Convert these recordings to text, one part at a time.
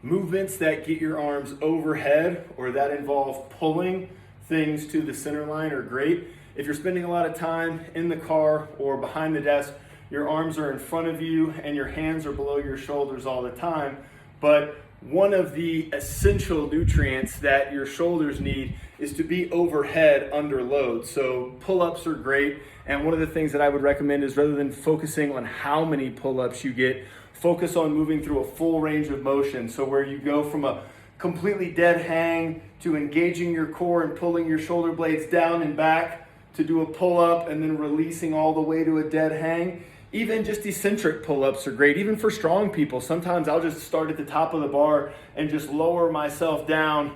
Movements that get your arms overhead or that involve pulling things to the center line are great. If you're spending a lot of time in the car or behind the desk, your arms are in front of you and your hands are below your shoulders all the time. But one of the essential nutrients that your shoulders need is to be overhead under load. So pull-ups are great. And one of the things that I would recommend is, rather than focusing on how many pull-ups you get, focus on moving through a full range of motion. So where you go from a completely dead hang to engaging your core and pulling your shoulder blades down and back to do a pull-up and then releasing all the way to a dead hang. Even just eccentric pull-ups are great, even for strong people. Sometimes I'll just start at the top of the bar and just lower myself down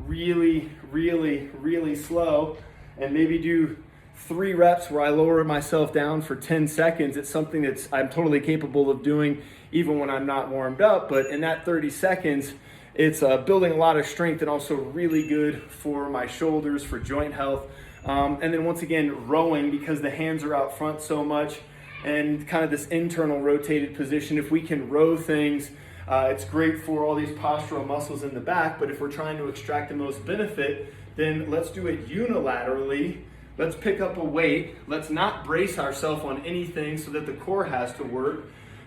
really, really, really slow and maybe do 3 reps where I lower myself down for 10 seconds. It's something that I'm totally capable of doing even when I'm not warmed up, but in that 30 seconds, it's building a lot of strength and also really good for my shoulders, for joint health. And then once again, rowing, because the hands are out front so much and kind of this internal rotated position. If we can row things, it's great for all these postural muscles in the back, but if we're trying to extract the most benefit, then let's do it unilaterally. Let's pick up a weight. Let's not brace ourselves on anything so that the core has to work.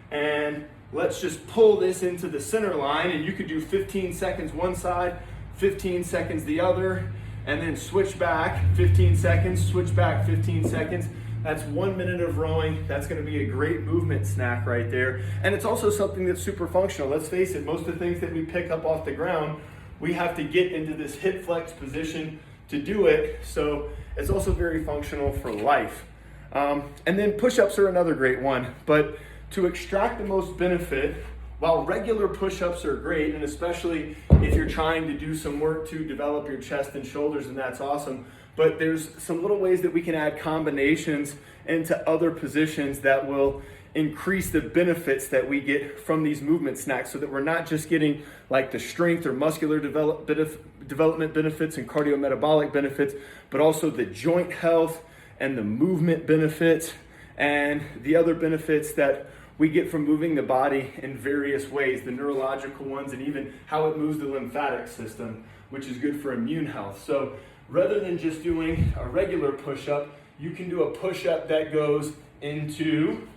And let's just pull this into the center line, and you could do 15 seconds one side, 15 seconds the other, and then switch back 15 seconds, switch back 15 seconds. That's 1 minute of rowing. That's going to be a great movement snack right there. And it's also something that's super functional. Let's face it, most of the things that we pick up off the ground, we have to get into this hip flex position to do it. So it's also very functional for life. And then push-ups are another great one. But to extract the most benefit, while regular push-ups are great, and especially if you're trying to do some work to develop your chest and shoulders, and that's awesome, but there's some little ways that we can add combinations into other positions that will increase the benefits that we get from these movement snacks, so that we're not just getting like the strength or muscular development benefits and cardiometabolic benefits, but also the joint health and the movement benefits and the other benefits that we get from moving the body in various ways, the neurological ones, and even how it moves the lymphatic system, which is good for immune health. So rather than just doing a regular push-up, you can do a push-up that goes into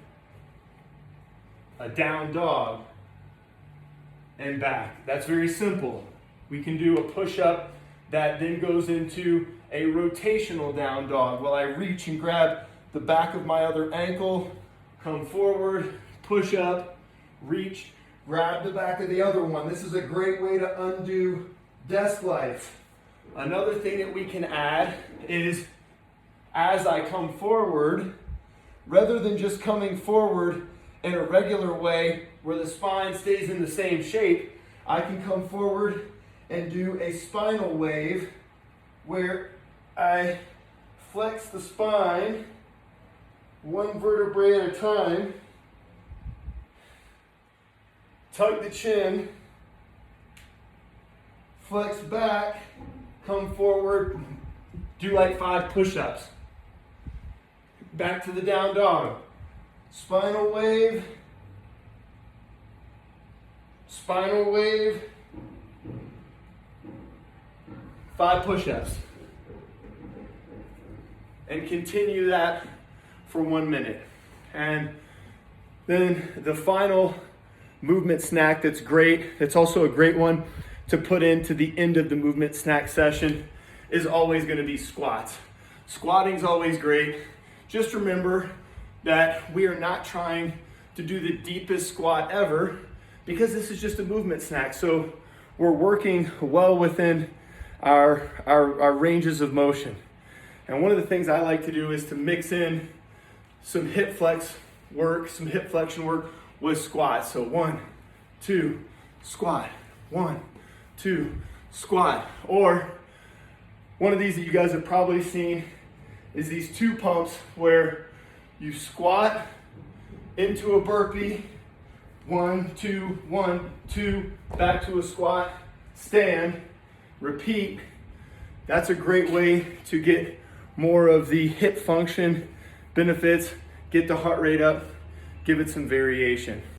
a down dog and back. That's very simple. We can do a push-up that then goes into a rotational down dog. While I reach and grab the back of my other ankle, come forward, push up, reach, grab the back of the other one. This is a great way to undo desk life. Another thing that we can add is, as I come forward, rather than just coming forward in a regular way where the spine stays in the same shape, I can come forward and do a spinal wave where I flex the spine one vertebrae at a time, tug the chin, flex back, come forward, do like 5 push-ups. Back to the down dog. Spinal wave, 5 push-ups. And continue that for 1 minute. And then the final movement snack that's great, it's also a great one to put into the end of the movement snack session, is always going to be squats. Squatting's always great. Just remember that we are not trying to do the deepest squat ever, because this is just a movement snack. So we're working well within our ranges of motion. And one of the things I like to do is to mix in some hip flex work, some hip flexion work with squats. So 1, 2, squat, 1, 2, squat. Or one of these that you guys have probably seen is these 2 pumps where you squat into a burpee, 1, 2, 1, 2, back to a squat, stand, repeat. That's a great way to get more of the hip function benefits, get the heart rate up, give it some variation.